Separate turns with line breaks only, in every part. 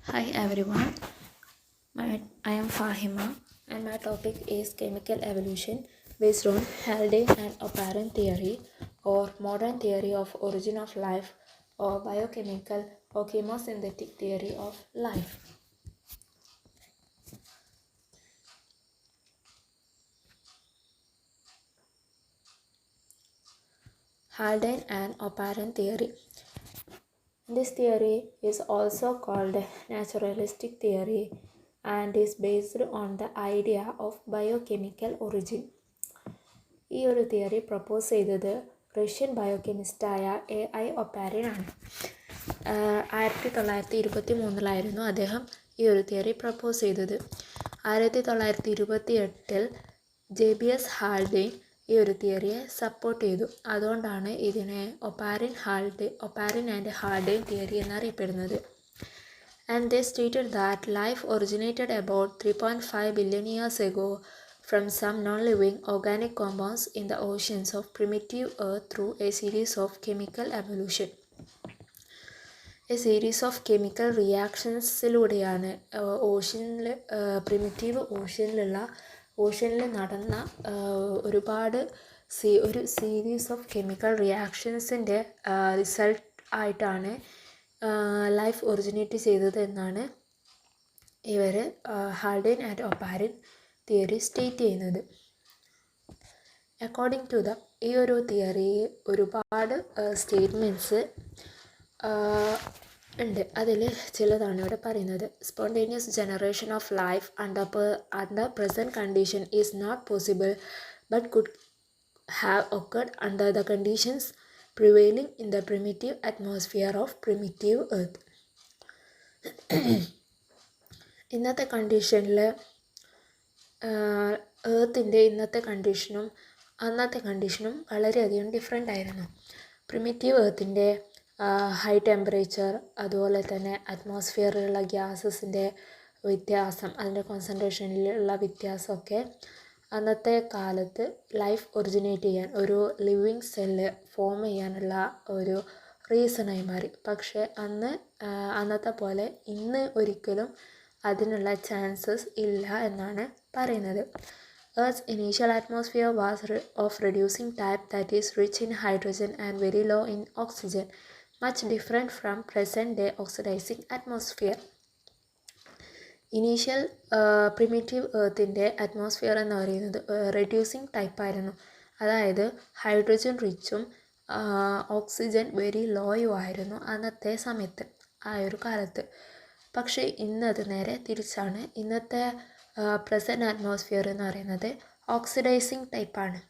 Hi everyone, I am Fahima and my topic is chemical evolution based on Haldane and apparent theory or modern theory of origin of life or biochemical or chemosynthetic theory of life. Haldane and apparent theory. This theory is also called naturalistic theory and is based on the idea of biochemical origin. ഈ ഒരു theory propose ചെയ്തത് Russian ബയോകെമിസ്റ്റായ AI Oparin ആണ്. 1923 അദ്ദേഹം ഈ ഒരു theory propose ചെയ്തത്. 1928 JBS Haldane ഈ ഒരു തിയറിയെ സപ്പോർട്ട് ചെയ്തു. അതുകൊണ്ടാണ് ഇതിനെ ഒപ്പാരിൻ ആൻഡ് ഹാൾഡെയിൻ തിയറി എന്നറിയപ്പെടുന്നത്. And they stated that life originated about 3.5 billion years ago from some non-living organic compounds in the oceans of primitive Earth through a series of chemical evolution. A series of chemical reactionsലൂടെയാണ് primitive ഓഷ്യനിൽ നടന്ന ഒരുപാട് ഒരു series of chemical റിയാക്ഷൻസിൻ്റെ result ആയിട്ടാണ് life originate ചെയ്തത് എന്നാണ് ഇവർ Haldane and Oparin theory state ചെയ്യുന്നത്. അക്കോർഡിംഗ് ടു ഈ ഒരു തിയറി ഒരുപാട് സ്റ്റേറ്റ്മെൻറ്റ്സ് ഉണ്ട്. അതിൽ ചിലതാണ് ഇവിടെ പറയുന്നത്. Spontaneous generation of life under present condition is not possible but could have occurred under the conditions prevailing in the primitive atmosphere of primitive Earth. ഇന്നത്തെ കണ്ടീഷനിൽ എർത്തിൻ്റെ ഇന്നത്തെ കണ്ടീഷനും അന്നത്തെ കണ്ടീഷനും വളരെയധികം ഡിഫറെൻ്റ് ആയിരുന്നു. പ്രിമിറ്റീവ് എർത്തിൻ്റെ ഹൈ ടെമ്പറേച്ചർ, അതുപോലെ തന്നെ അറ്റ്മോസ്ഫിയറിലുള്ള ഗ്യാസസിൻ്റെ വ്യത്യാസം, അതിൻ്റെ കോൺസെൻട്രേഷനിലുള്ള വ്യത്യാസമൊക്കെ അന്നത്തെ കാലത്ത് ലൈഫ് ഒറിജിനേറ്റ് ചെയ്യാൻ, ഒരു ലിവിങ് സെല്ല് ഫോം ചെയ്യാനുള്ള ഒരു റീസണായി മാറി. പക്ഷേ അന്നത്തെ പോലെ ഇന്ന് ഒരിക്കലും അതിനുള്ള ചാൻസസ് ഇല്ല എന്നാണ് പറയുന്നത്. Earth's initial atmosphere was of reducing type, that is rich in hydrogen and very low in oxygen, much different from present day oxidizing atmosphere. Initial primitive എർത്തിൻ്റെ അറ്റ്മോസ്ഫിയർ എന്ന് പറയുന്നത് റെഡ്യൂസിങ് ടൈപ്പായിരുന്നു. അതായത് ഹൈഡ്രജൻ റിച്ചും ഓക്സിജൻ വെരി ലോയും ആയിരുന്നു അന്നത്തെ സമയത്ത്, ആ ഒരു കാലത്ത്. പക്ഷേ ഇന്നത് നേരെ തിരിച്ചാണ്. ഇന്നത്തെ പ്രസൻറ്റ് അറ്റ്മോസ്ഫിയർ എന്ന് പറയുന്നത് ഓക്സിഡൈസിങ് ടൈപ്പാണ്.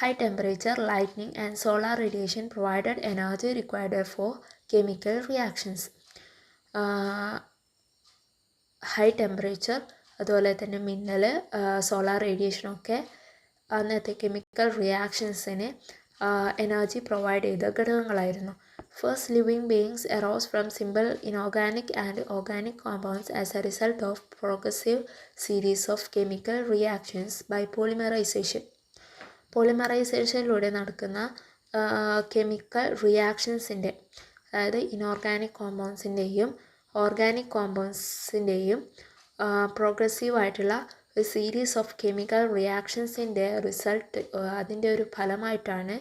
High temperature, lightning and solar radiation provided energy required for chemical reactions. High temperature, അതുപോലെ തന്നെ മിന്നൽ, സോളാർ റേഡിയേഷനൊക്കെ അന്നത്തെ കെമിക്കൽ റിയാക്ഷൻസിന് എനർജി പ്രൊവൈഡ് ചെയ്ത ഘടകങ്ങളായിരുന്നു. First living beings arose from simple inorganic and organic compounds as a result of progressive series of chemical reactions by polymerization. പോളിമറൈസേഷനിലൂടെ നടക്കുന്ന chemical റിയാക്ഷൻസിൻ്റെ, അതായത് inorganic കോമ്പൗണ്ട്സിൻ്റെയും organic കോമ്പൗണ്ട്സിൻ്റെയും പ്രോഗ്രസീവായിട്ടുള്ള ഒരു സീരീസ് ഓഫ് കെമിക്കൽ റിയാക്ഷൻസിൻ്റെ result, അതിൻ്റെ ഒരു ഫലമായിട്ടാണ്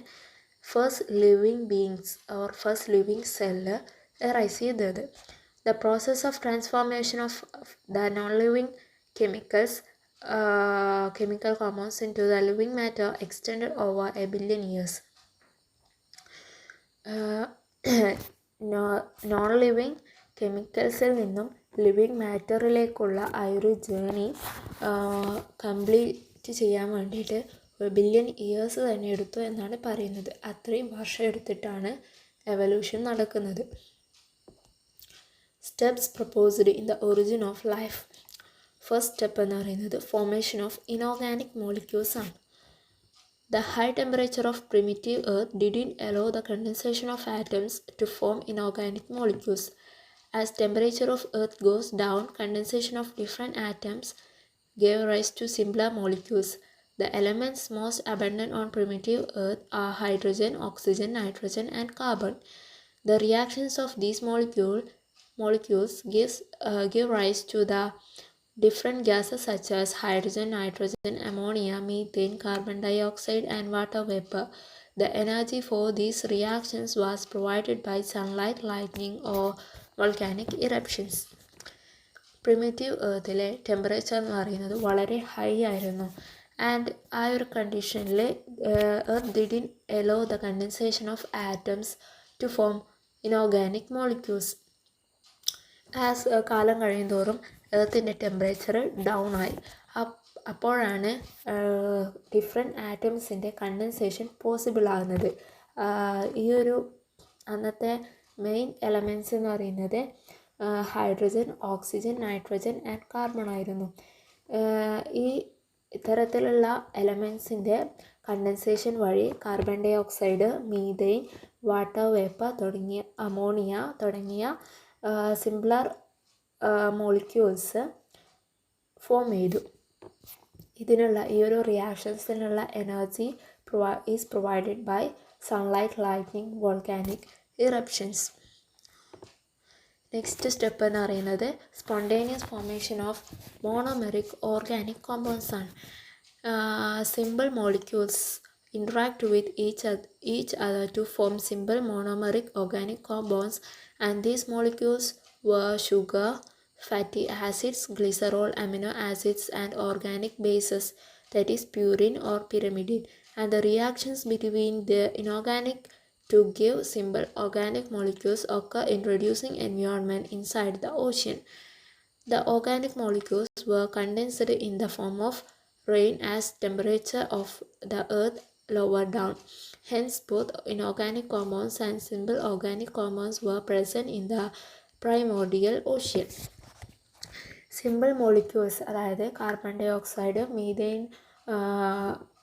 first living beings or first living cell rise ചെയ്തത്. The process of transformation of the non living chemical compounds into the living matter extended over a billion years. Non living കെമിക്കൽസിൽ നിന്നും living മാറ്ററിലേക്കുള്ള ആ ഒരു journey complete ചെയ്യാൻ വേണ്ടിയിട്ട് 1 billion years തന്നെ എടുത്തു എന്നാണ് പറയുന്നത്. അത്രയും വർഷം എടുത്തിട്ടാണ് എവല്യൂഷൻ നടക്കുന്നത്. Steps proposed in the origin of life. First step എന്ന് പറയുന്നത് ഫോർമേഷൻ ഓഫ് ഇനോർഗാനിക് മോളിക്യൂൾസ് ആണ്. The high temperature of primitive Earth didn't allow the condensation of atoms to form inorganic molecules. As temperature of Earth goes down, condensation of different atoms gave rise to simpler molecules. The elements most abundant on primitive Earth are hydrogen, oxygen, nitrogen, and carbon. The reactions of these molecules molecules give rise to the different gases such as hydrogen, nitrogen, ammonia, methane, carbon dioxide, and water vapor. The energy for these reactions was provided by sunlight, lightning, or volcanic eruptions. Primitive എർത്തിലെ temperature എന്ന് പറയുന്നത് വളരെ high ആയിരുന്നു. And ആ ഒരു കണ്ടീഷനിൽ earth didn't allow the condensation of atoms to form inorganic molecules. As കാലം കഴിയുന്തോറും എർത്തിൻ്റെ ടെമ്പറേച്ചർ ഡൗൺ ആയി. അപ്പോഴാണ് ഡിഫറെൻറ്റ് ആറ്റംസിൻ്റെ കണ്ടൻസേഷൻ പോസിബിൾ ആകുന്നത്. ഈ ഒരു അന്നത്തെ മെയിൻ എലമെൻറ്റ്സ് എന്ന് പറയുന്നത് hydrogen, oxygen, nitrogen and carbon ആയിരുന്നു. ഈ ഇത്തരത്തിലുള്ള എലമെൻസിൻ്റെ കണ്ടൻസേഷൻ വഴി carbon dioxide, methane, water vapour തുടങ്ങിയ അമോണിയ തുടങ്ങിയ സിംപ്ലർ മോളിക്യൂൾസ് ഫോം ചെയ്തു. ഇതിനുള്ള ഈ ഒരു റിയാക്ഷൻസിനുള്ള energy is provided by sunlight, lightning, volcanic eruptions. Next step എന്ന് പറയുന്നത് spontaneous formation of monomeric organic compounds ആണ്. Simple molecules interact with each other to form simple monomeric organic compounds, and these molecules were sugar, fatty acids, glycerol, amino acids, and organic bases, that is purine or pyrimidine, and the reactions between the inorganic to give simple organic molecules occur in reducing environment inside the ocean. The organic molecules were condensed in the form of rain as temperature of the earth lower down. Hence, both inorganic compounds and simple organic compounds were present in the primordial ocean. Simple molecules, അതായത് carbon dioxide, methane,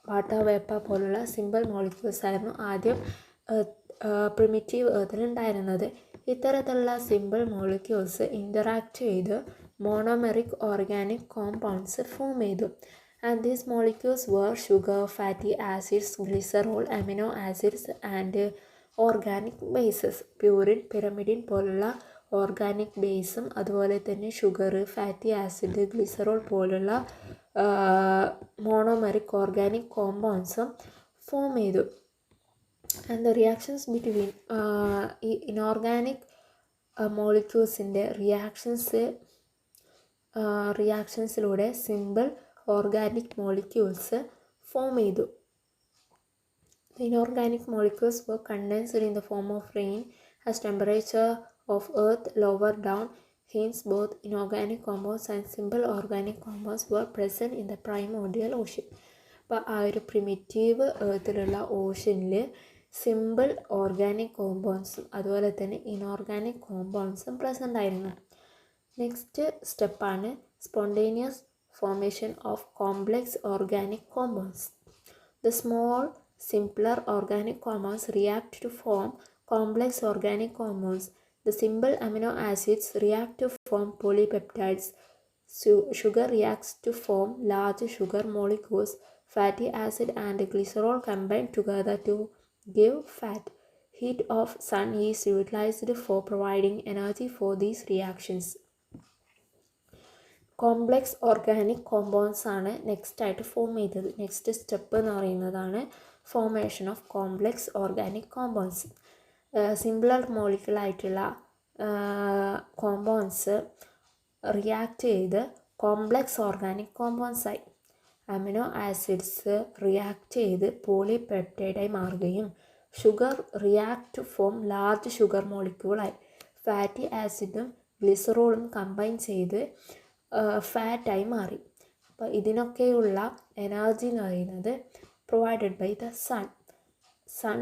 water vapour പോലുള്ള simple molecules ആയിരുന്നു ആദ്യം primitive എർത്തിലുണ്ടായിരുന്നത്. ഇത്തരത്തിലുള്ള simple molecules interact ചെയ്ത് monomeric organic compounds form ചെയ്തു. And these molecules were sugar, fatty acids, glycerol, amino acids and organic bases. Purine, pyrimidine പോലുള്ള organic ബേസും അതുപോലെ തന്നെ ഷുഗർ, ഫാറ്റി ആസിഡ്, ഗ്ലിസറോൾ പോലുള്ള മോണോമെറിക് ഓർഗാനിക് കോമ്പൗണ്ട്സും ഫോം ചെയ്തു. ആൻഡ് ദ റിയാക്ഷൻസ് ബിറ്റ്വീൻ ഈ inorganic മോളിക്യൂൾസിൻ്റെ റിയാക്ഷൻസിലൂടെ സിമ്പിൾ organic molecules form ചെയ്തു. The inorganic molecules were condensed in the form of rain as temperature of earth lower down. Hence, both inorganic compounds and simple organic compounds were present in the primordial ocean. അപ്പോൾ ആ ഒരു primitive എർത്തിലുള്ള ഓഷനിൽ simple organic കോമ്പൗണ്ട്സും അതുപോലെ തന്നെ inorganic കോമ്പൗണ്ട്സും present ആയിരുന്നു. നെക്സ്റ്റ് സ്റ്റെപ്പാണ് spontaneous formation of complex organic compounds. The small, simpler organic compounds react to form complex organic compounds. The simple amino acids react to form polypeptides. Sugar reacts to form large sugar molecules. Fatty acid and glycerol combine together to give fat. Heat of sun is utilized for providing energy for these reactions. Complex organic compounds ആണ് next ആയിട്ട് form ചെയ്തത്. Next step എന്ന് പറയുന്നതാണ് formation of complex organic compounds. Simpler മോളിക്യൂളായിട്ടുള്ള compounds react ചെയ്ത് complex organic കോമ്പൗണ്ട്സായി. Amino acids react ചെയ്ത് പോളിപെപ്റ്റൈഡായി മാറുകയും sugar react to form large sugar മോളിക്യൂളായി. ഫാറ്റി ആസിഡും ഗ്ലിസറോളും കമ്പൈൻ ചെയ്ത് ഫാറ്റായി മാറി. അപ്പോൾ ഇതിനൊക്കെയുള്ള എനർജി എന്ന് പറയുന്നത് provided by the sun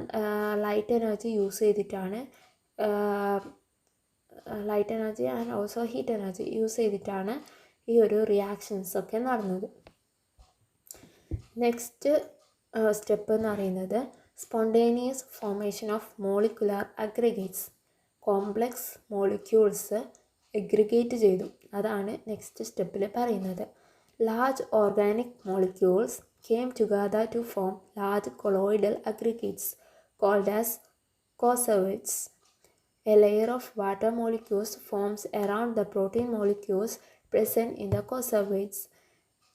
light energy use ചെയ്തിട്ടാണ് light energy and also heat energy use ചെയ്തിട്ടാണ് ഈ ഒരു റിയാക്ഷൻസൊക്കെ നടന്നത്. നെക്സ്റ്റ് സ്റ്റെപ്പ് എന്ന് പറയുന്നത് spontaneous formation of molecular aggregates. Complex molecules aggregate ചെയ്തു, അതാണ് നെക്സ്റ്റ് സ്റ്റെപ്പിൽ പറയുന്നത്. Large organic molecules came together to form large colloidal aggregates called as conservates. A layer of water molecules forms around the protein molecules present in the conservates.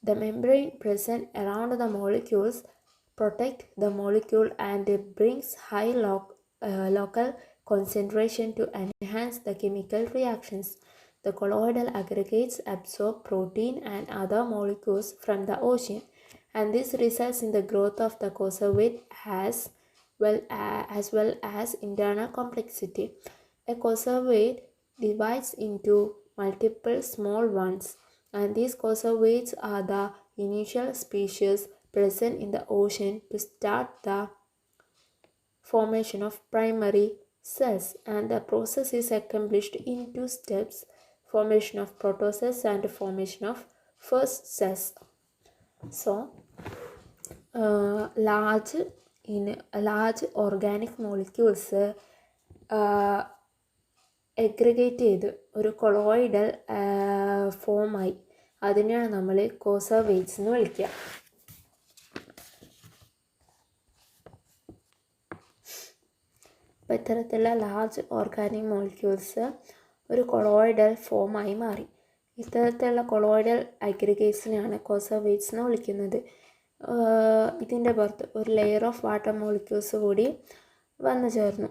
The membrane present around the molecules protect the molecule and brings high local concentration to enhance the chemical reactions. The colloidal aggregates absorb protein and other molecules from the ocean, and this results in the growth of the conservate as well as internal complexity. A conservate divides into multiple small ones, and these conservates are the initial species present in the ocean to start the formation of primary cells, and the process is accomplished in two steps: formation of protocells and formation of first cells. So large organic molecules aggregate ചെയ്ത് ഒരു colloidal ഫോമായി അതിനെയാണ് നമ്മൾ coacervates എന്ന് വിളിക്കുക. അപ്പോൾ ഇത്തരത്തിലുള്ള large organic molecules ഒരു colloidal ഫോമായി മാറി. ഇത്തരത്തിലുള്ള കൊളോയിഡൽ അഗ്രിഗേറ്റ്സിനെയാണ് കോസർവേറ്റ്സ് എന്ന് വിളിക്കുന്നത്. ഇതിൻ്റെ പുറത്ത് ഒരു ലെയർ ഓഫ് വാട്ടർ മോളിക്യൂൾസ് കൂടി വന്നു ചേർന്നു.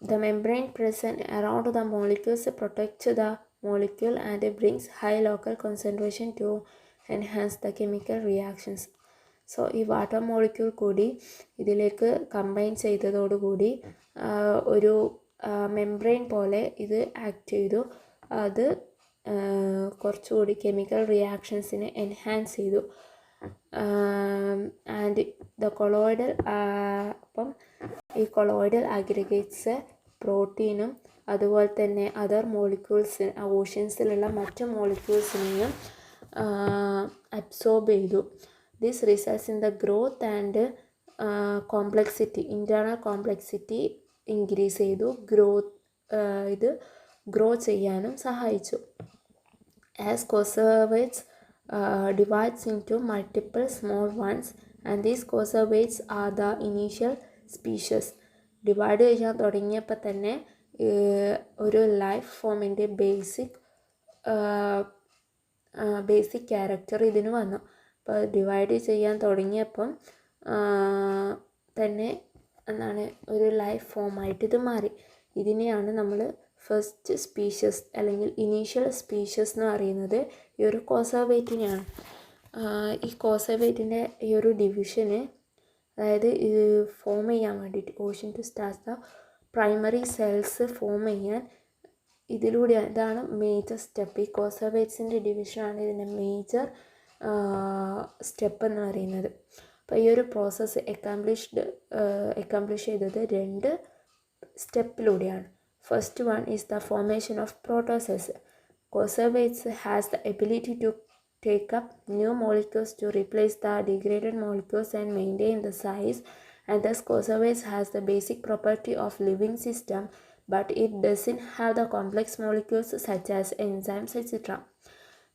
The membrane present around the molecules protects the molecule and brings high local concentration to enhance the chemical reactions. So ഈ വാട്ടർ മോളിക്യൂൾ കൂടി ഇതിലേക്ക് കമ്പൈൻ ചെയ്തതോടുകൂടി ഒരു മെംബ്രെയിൻ പോലെ ഇത് ആക്ട് ചെയ്തു. അത് കുറച്ചുകൂടി കെമിക്കൽ റിയാക്ഷൻസിനെ എൻഹാൻസ് ചെയ്തു. ആൻഡ് ദ കൊളോയിഡൽ അപ്പം ഈ കൊളോയിഡൽ അഗ്രിഗേറ്റ്സ് പ്രോട്ടീനും അതുപോലെ തന്നെ അതർ മോളിക്യൂൾസ് ഓഷ്യൻസിലുള്ള മറ്റ് മോളിക്യൂൾസിനെയും അബ്സോർബ് ചെയ്തു. This results in the growth and complexity, internal complexity increase ചെയ്തു. ഇത് ഗ്രോ ചെയ്യാനും സഹായിച്ചു. As coacervates divides into multiple small ones, and these conservates are the initial species. Divide ചെയ്യാൻ തുടങ്ങിയപ്പോൾ തന്നെ ഒരു ലൈഫ് ഫോമിൻ്റെ ബേസിക് ക്യാരക്ടർ ഇതിന് വന്നു. അപ്പോൾ ഡിവൈഡ് ചെയ്യാൻ തുടങ്ങിയപ്പം തന്നെ എന്താണ് ഒരു ലൈഫ് ഫോമായിട്ട് ഇത് മാറി. ഇതിനെയാണ് നമ്മൾ ഫസ്റ്റ് സ്പീഷ്യസ് അല്ലെങ്കിൽ ഇനീഷ്യൽ സ്പീഷ്യസ് എന്ന് പറയുന്നത് ഈ ഒരു കോസർവേറ്റിനെയാണ്. ഈ കോസർവേറ്റിൻ്റെ ഈ ഒരു ഡിവിഷന്, അതായത് ഇത് ഫോം ചെയ്യാൻ വേണ്ടിയിട്ട് ocean to start the primary cells form ചെയ്യാൻ ഇതിലൂടെ ഇതാണ് മേജർ സ്റ്റെപ്പ്. ഈ കോസർവേറ്റ്സിൻ്റെ ഡിവിഷനാണ് ഇതിൻ്റെ മേജർ സ്റ്റെപ്പ് എന്ന് പറയുന്നത്. അപ്പോൾ ഈ ഒരു പ്രോസസ്സ് അക്കംപ്ലിഷ് ചെയ്തത് 2 സ്റ്റെപ്പിലൂടെയാണ്. First one is the formation of protocells. Conservates has the ability to take up new molecules to replace the degraded molecules and maintain the size, and thus conservates has the basic property of living system, but it doesn't have the complex molecules such as enzymes, etc.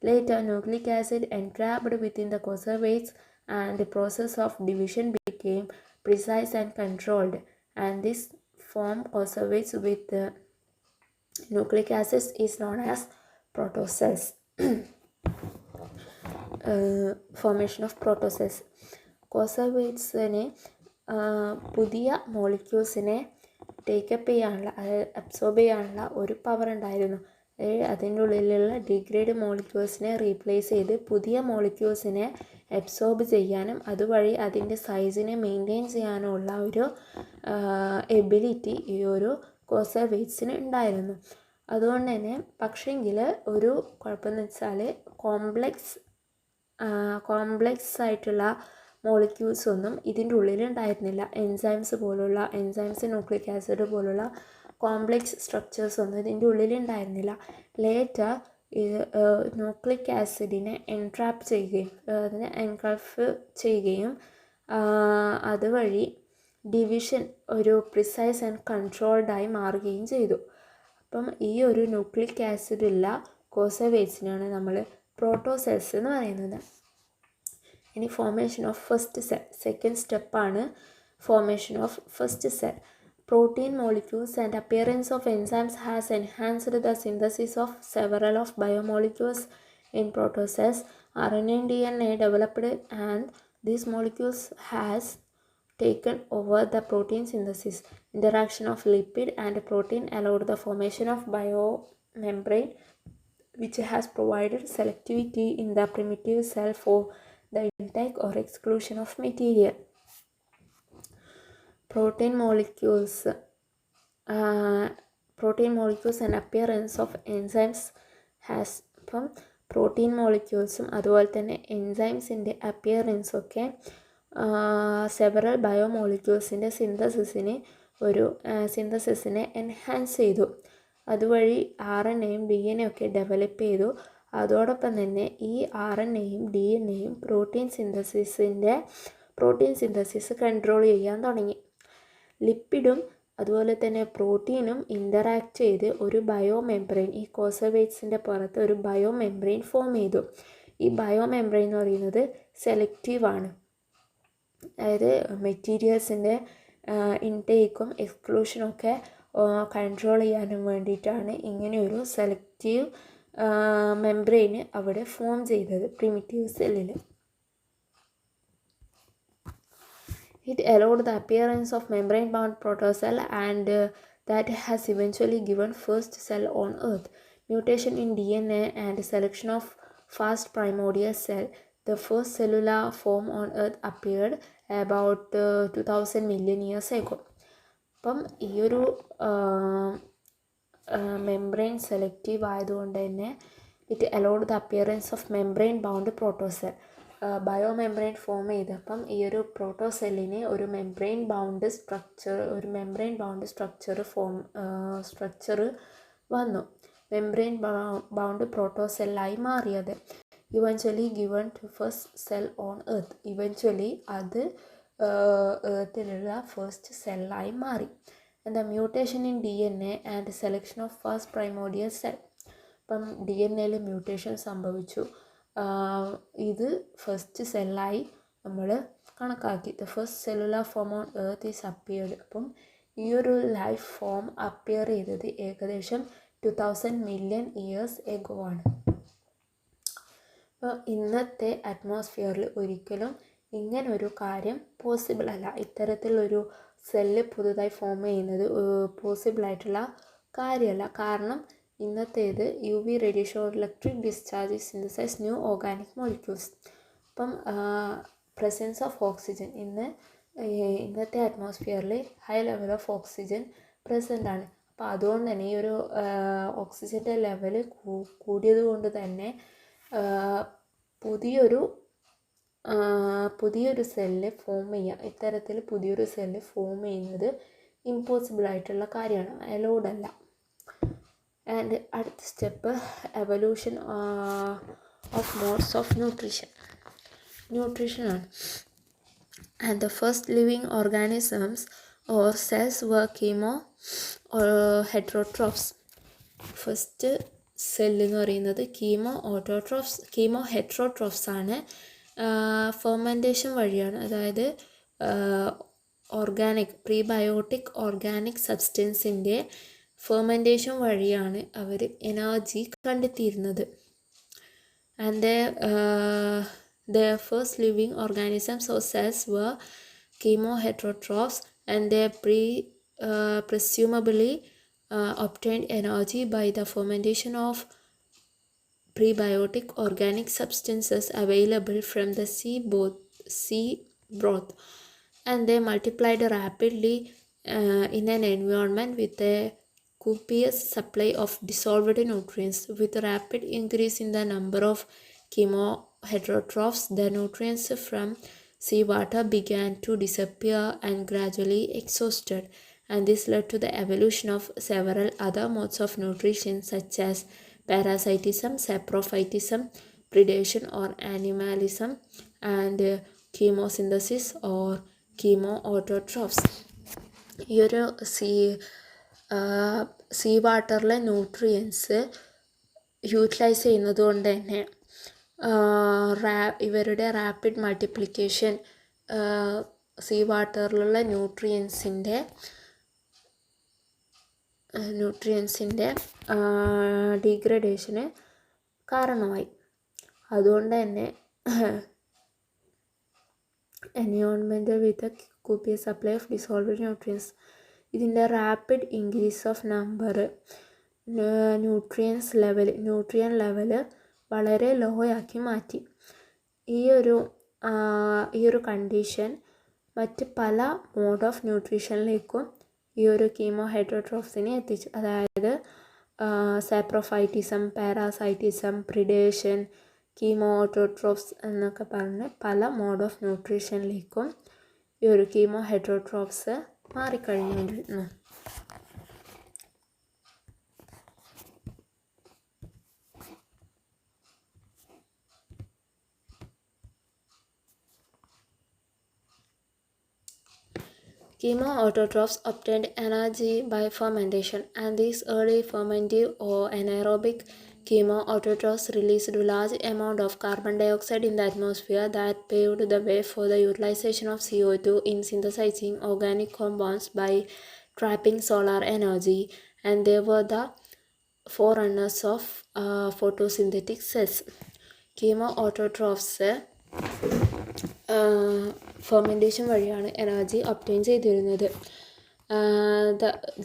Later, nucleic acid entrapped within the conservates and the process of division became precise and controlled, and this form conservates with nucleic acids is known as protocells. Formation of protocells. കോസർവേറ്റ്സിനെ പുതിയ മോളിക്യൂൾസിനെ take up ചെയ്യാനുള്ള, absorb ചെയ്യാനുള്ള ഒരു power ഉണ്ടായിരുന്നു. അതിൻ്റെ ഉള്ളിലുള്ള degrade മോളിക്യൂൾസിനെ replace ചെയ്ത് പുതിയ മോളിക്യൂൾസിനെ absorb ചെയ്യാനും അതുവഴി അതിൻ്റെ സൈസിനെ മെയിൻറ്റെയിൻ ചെയ്യാനുമുള്ള ഒരു എബിലിറ്റി ഈ ഒരു കോസർവേറ്റ്സിന് ഉണ്ടായിരുന്നു. അതുകൊണ്ട് തന്നെ പക്ഷേങ്കിൽ ഒരു കുഴപ്പമെന്ന് വെച്ചാൽ കോംപ്ലെക്സ് ആയിട്ടുള്ള മോളിക്യൂൾസ് ഒന്നും ഇതിൻ്റെ ഉള്ളിൽ ഉണ്ടായിരുന്നില്ല. എൻസൈംസ് ന്യൂക്ലിക് ആസിഡ് പോലുള്ള കോംപ്ലെക്സ് സ്ട്രക്ചേഴ്സ് ഒന്നും ഇതിൻ്റെ ഉള്ളിൽ ഉണ്ടായിരുന്നില്ല. ലേറ്റർ ഇത് ന്യൂക്ലിക് ആസിഡിനെ എൻട്രാപ്പ് ചെയ്യുകയും അതിനെ എൻകൾഫ് ചെയ്യുകയും അതുവഴി ഡിവിഷൻ ഒരു പ്രിസൈസ് ആൻഡ് കൺട്രോൾഡായി മാറുകയും ചെയ്തു. അപ്പം ഈ ഒരു ന്യൂക്ലിക് ആസിഡുള്ള കോസർവേറ്റ്സിനാണ് നമ്മൾ പ്രോട്ടോസെൽസ് എന്ന് പറയുന്നത്. ഇനി formation of first cell, second സ്റ്റെപ്പാണ് formation of first cell. Protein molecules and appearance of enzymes has enhanced the synthesis of several of biomolecules in protocells. RNA and DNA developed and these molecules has taken over the protein synthesis. Interaction of lipid and protein allowed the formation of biomembrane, which has provided selectivity in the primitive cell for the intake or exclusion of material. Protein molecules and appearance of enzymes has ഇപ്പം protein മോളിക്യൂൾസും അതുപോലെ തന്നെ എൻസൈംസിൻ്റെ അപ്പിയറൻസും ഒക്കെ several ബയോമോളിക്യൂൾസിൻ്റെ സിന്തസിസിനെ enhance ചെയ്തു. അതുവഴി RNAയും DNA ഒക്കെ develop ചെയ്തു. അതോടൊപ്പം തന്നെ ഈ RNAയും DNAയും പ്രോട്ടീൻ സിന്തസിസ് കൺട്രോൾ ചെയ്യാൻ തുടങ്ങി. ലിപ്പിഡും അതുപോലെ തന്നെ പ്രോട്ടീനും ഇൻ്ററാക്ട് ചെയ്ത് ഒരു ബയോമെംബ്രെയിൻ, ഈ കോസോവേറ്റ്സിൻ്റെ പുറത്ത് ഒരു ബയോമെംബ്രെയിൻ ഫോം ചെയ്തു. ഈ ബയോമെംബ്രെയിൻ എന്ന് പറയുന്നത് സെലക്റ്റീവാണ്. അതായത് മെറ്റീരിയൽസിൻ്റെ ഇൻടേക്കും എക്സ്ക്ലൂഷനും ഒക്കെ കൺട്രോൾ ചെയ്യാനും വേണ്ടിയിട്ടാണ് ഇങ്ങനെയൊരു സെലക്റ്റീവ് മെംബ്രെയിന് അവിടെ ഫോം ചെയ്തത് പ്രിമിറ്റീവ് സെല്ലിൽ. It allowed the appearance of membrane-bound protocell and that has eventually given first cell on Earth. Mutation in DNA and selection of fast primordial cell. The first cellular form on Earth appeared about 2000 million years ago. അപ്പം ഈ ഒരു membrane selective ആയതുകൊണ്ട് തന്നെ it allowed the appearance of membrane bound protocell. Biomembrane form ചെയ്തപ്പം ഈ ഒരു പ്രോട്ടോസെല്ലിന് ഒരു മെംബ്രെയിൻ ബൗണ്ട് സ്ട്രക്ചർ വന്നു. മെംബ്രെയിൻ ബൗണ്ട് പ്രോട്ടോസെല്ലായി മാറിയത്. Eventually given to first cell on earth. Eventually അത് എർത്തിലുള്ള ഫസ്റ്റ് സെല്ലായി മാറി. എന്താ mutation in DNA and selection of first primordial cell. ഇപ്പം DNA മ്യൂട്ടേഷൻ സംഭവിച്ചു. ഇത് ഫസ്റ്റ് സെല്ലായി നമ്മൾ കണക്കാക്കി. The first cellular form on earth is appeared. അപ്പം ഈ ഒരു ലൈഫ് ഫോം അപ്പിയർ ചെയ്തത് ഏകദേശം 2000 മില്യൺ ഇയേഴ്സ് എഗോ ആണ്. അപ്പോൾ ഇന്നത്തെ അറ്റ്മോസ്ഫിയറിൽ ഒരിക്കലും ഇങ്ങനൊരു കാര്യം പോസിബിൾ അല്ല. ഇത്തരത്തിലൊരു സെല്ല് പുതുതായി ഫോം ചെയ്യുന്നത് പോസിബിളായിട്ടുള്ള കാര്യമല്ല. കാരണം ഇന്നത്തേത് UV radiation or electric discharge synthesize new organic molecules. അപ്പം പ്രസൻസ് ഓഫ് ഓക്സിജൻ ഇന്നത്തെ അറ്റ്മോസ്ഫിയറിൽ high level of oxygen present ആണ്. അപ്പോൾ അതുകൊണ്ട് തന്നെ ഈ ഒരു ഓക്സിജൻ്റെ ലെവൽ കൂടിയത് കൊണ്ട് തന്നെ പുതിയൊരു സെല്ല് ഫോം ചെയ്യുക, ഇത്തരത്തിൽ പുതിയൊരു സെല്ല് ഫോം ചെയ്യുന്നത് ഇമ്പോസിബിൾ ആയിട്ടുള്ള കാര്യമാണ്, അലൗഡ് അല്ല. ആൻഡ് അടുത്ത step evolution of modes of ന്യൂട്രീഷനാണ്. And the first living organisms or cells were heterotrophs. First cell എന്ന് പറയുന്നത് കീമോ ഹെറ്ററോട്രോഫ്സ് ആണ്. ഫെർമെൻറ്റേഷൻ വഴിയാണ്, അതായത് പ്രീബയോട്ടിക് ഓർഗാനിക് സബ്സ്റ്റൻസിൻ്റെ ഫെർമെൻറ്റേഷൻ വഴിയാണ് അവർ എനർജി കണ്ടെത്തിയിരുന്നത്. And the first living organisms or cells were chemoheterotrophs and they presumably obtained energy by the fermentation of prebiotic organic substances available from the sea broth, and they multiplied rapidly in an environment with a copious supply of dissolved nutrients. With rapid increase in the number of chemoheterotrophs, the nutrients from seawater began to disappear and gradually exhausted, and this led to the evolution of several other modes of nutrition such as parasitism, saprophytism, predation or animalism, and chemosynthesis or chemoautotrophs. ഈ ഒരു see വാട്ടറിലെ nutrients utilise ചെയ്യുന്നത് കൊണ്ട് തന്നെ ഇവരുടെ rapid multiplication see വാട്ടറിലുള്ള ന്യൂട്രിയൻസിൻ്റെ ന്യൂട്രിയൻസിൻ്റെ ഡീഗ്രഡേഷന് കാരണമായി. അതുകൊണ്ട് തന്നെ environment with copious supply of dissolved nutrients. ഇതിൻ്റെ rapid increase of number nutrient level വളരെ ലോ ആക്കി മാറ്റി. ഈ ഒരു കണ്ടീഷൻ മറ്റ് പല മോഡ് ഓഫ് ന്യൂട്രീഷനിലേക്കും ഈ ഒരു കീമോ ഹൈഡ്രോട്രോഫ്സിനെ എത്തിച്ചു. അതായത് സാപ്രോഫൈറ്റിസം, പാരാസൈറ്റിസം, പ്രിഡേഷൻ, കീമോ ഓട്ടോട്രോഫ്സ് എന്നൊക്കെ പറഞ്ഞ് പല മോഡ് ഓഫ് ന്യൂട്രീഷനിലേക്കും ഈ ഒരു chemo ഹൈഡ്രോട്രോഫ്സ് മാറിക്കഴിഞ്ഞിരുന്നു. Chemo autotrophs obtained energy by fermentation, and these early fermentive or anaerobic chemo autotrophs released a large amount of carbon dioxide in the atmosphere that paved the way for the utilization of CO2 in synthesizing organic compounds by trapping solar energy, and they were the forerunners of photosynthetic cells. Chemo autotrophs fermentation വഴിയാണ് energy obtain ചെയ്തിരുന്നത്.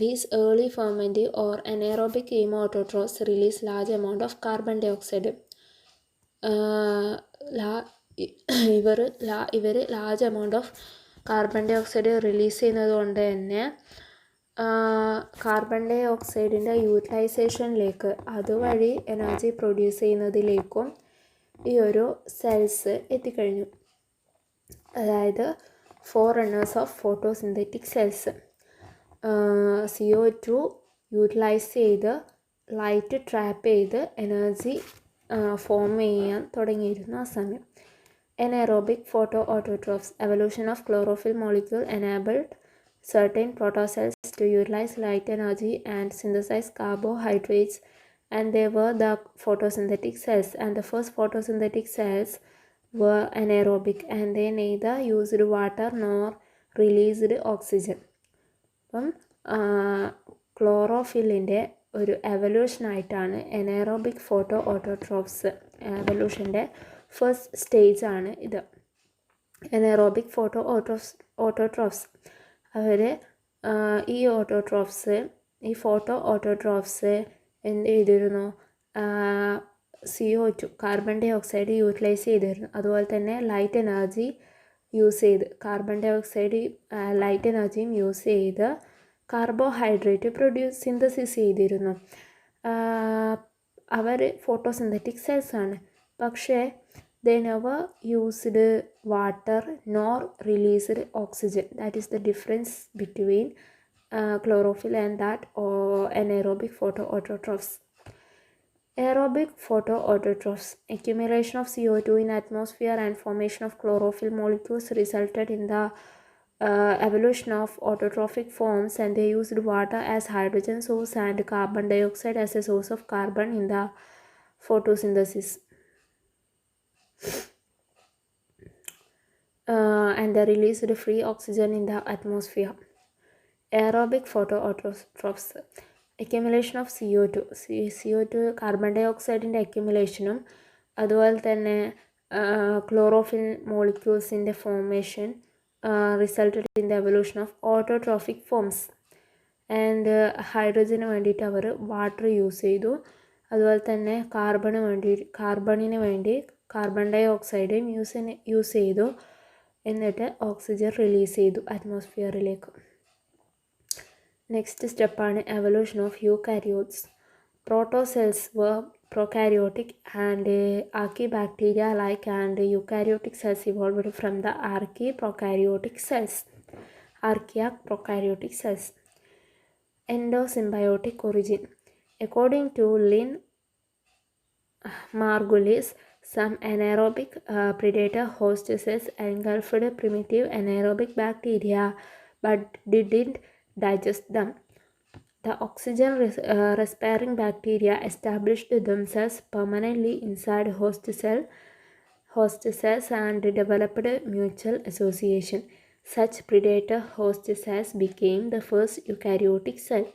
These early fermentive or anaerobic chemo autotrophs release large amount of carbon dioxide. ഇവർ large amount of carbon dioxide release ചെയ്യുന്നത് കൊണ്ട് തന്നെ carbon ഡൈ ഓക്സൈഡിൻ്റെ യൂട്ടിലൈസേഷനിലേക്ക്, അതുവഴി energy produce ചെയ്യുന്നതിലേക്കും ഈ ഒരു സെൽസ് എത്തിക്കഴിഞ്ഞു. അതായത് forerunners of photosynthetic cells. CO2 utilise ചെയ്ത് ലൈറ്റ് ട്രാപ്പ് ചെയ്ത് എനർജി ഫോം ചെയ്യാൻ തുടങ്ങിയിരുന്നു ആ സമയം. Anaerobic photoautotrophs. Evolution of chlorophyll molecule enabled certain protocells to utilize light energy and synthesize carbohydrates, and they were the photosynthetic cells. And the first photosynthetic cells were anaerobic, and they neither used water nor released oxygen. അപ്പം ക്ലോറോഫില്ലിൻ്റെ ഒരു എവല്യൂഷനായിട്ടാണ് anaerobic photo autotrophs, എവല്യൂഷൻ്റെ first സ്റ്റേജാണ് ഇത്. Anaerobic autotrophs അവർ ഈ photo autotrophs എന്ത് ചെയ്തിരുന്നു? CO2 carbon dye oxide utilise ചെയ്തിരുന്നു. അതുപോലെ തന്നെ ലൈറ്റ് എനർജി യൂസ് ചെയ്ത് ലൈറ്റ് എനർജിയും യൂസ് ചെയ്ത് കാർബോഹൈഡ്രേറ്റ് സിന്തസിസ് ചെയ്തിരുന്നു. അവർ ഫോട്ടോസിന്തറ്റിക് സെൽസ് ആണ്. പക്ഷേ they never used water nor released oxygen. That is the difference between chlorophyll and that anaerobic photoautotrophs. Aerobic photoautotrophs. Accumulation of CO2 in atmosphere and formation of chlorophyll molecules resulted in the evolution of autotrophic forms, and they used water as hydrogen source and carbon dioxide as a source of carbon in the photosynthesis. And they released free oxygen in the atmosphere. Aerobic photoautotrophs. Accumulation of CO2 carbon ഡൈ ഓക്സൈഡിൻ്റെ അക്യുമുലേഷനും അതുപോലെ തന്നെ chlorophyll മോളിക്യൂൾസിൻ്റെ formation resulted in the evolution of autotrophic forms. And ഹൈഡ്രജന് വേണ്ടിയിട്ട് അവർ water use ചെയ്തു. അതുപോലെ തന്നെ കാർബണിന് വേണ്ടി കാർബൺ ഡൈ ഓക്സൈഡും യൂസ് ചെയ്തു. എന്നിട്ട് ഓക്സിജൻ റിലീസ് ചെയ്തു അറ്റ്മോസ്ഫിയറിലേക്ക്. നെക്സ്റ്റ് സ്റ്റെപ്പാണ് evolution of eukaryotes. Protocells were prokaryotic and archaebacteria-like, and eukaryotic cells evolved from the archaeprokaryotic cells. Endosymbiotic origin. According to Lynn Margulis, some anaerobic predator host cells engulfed primitive anaerobic bacteria but didn't digest them. The oxygen respiring bacteria established themselves permanently inside host cells and developed mutual association. Such predator host cells became the first eukaryotic cell.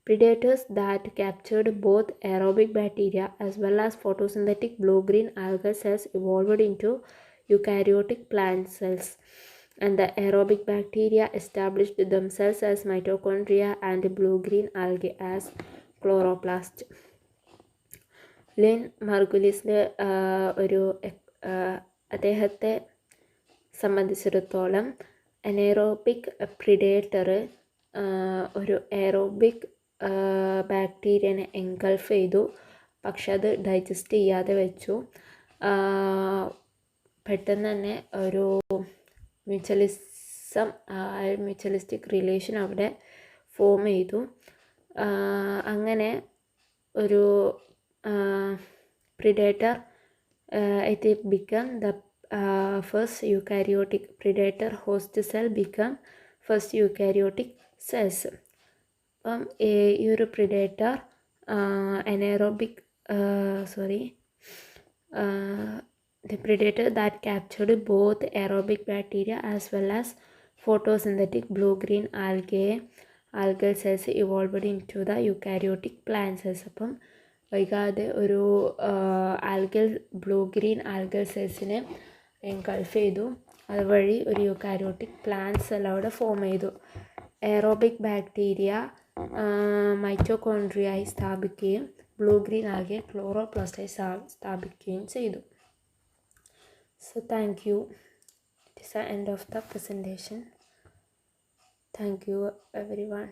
Predators that captured both aerobic bacteria as well as photosynthetic blue-green algal cells evolved into eukaryotic plant cells, and the aerobic bacteria established themselves as mitochondria and blue-green algae as chloroplast. Lynn മർഗുലിസിൻ്റെ ഒരു അദ്ദേഹത്തെ സംബന്ധിച്ചിടത്തോളം anaerobic predator ഒരു aerobic ബാക്ടീരിയനെ engulf ചെയ്തു, പക്ഷെ അത് digest ചെയ്യാതെ വെച്ചു. പെട്ടെന്ന് തന്നെ ഒരു മ്യൂച്വലിസ്റ്റിക് റിലേഷൻ അവിടെ ഫോം ചെയ്തു. അങ്ങനെ ഒരു predator, it become the first eukaryotic predator host cell become first eukaryotic cells. അപ്പം ഈ ഒരു predator the predator that captured both aerobic bacteria as well as photosynthetic blue-green algal cells evolved into the eukaryotic plant cells. അപ്പം വൈകാതെ ഒരു blue-green algal സെൽസിനെ engulf ചെയ്തു. അതുവഴി ഒരു eukaryotic plant cell അവിടെ ഫോം ചെയ്തു. എയറോബിക് ബാക്ടീരിയ മൈറ്റോകോൺട്രിയായി സ്ഥാപിക്കുകയും ബ്ലൂ-ഗ്രീൻ ആൽഗെ ക്ലോറോപ്ലാസ്റ്റായി സ്ഥാപിക്കുകയും ചെയ്തു. So thank you. It is the end of the presentation. Thank you everyone.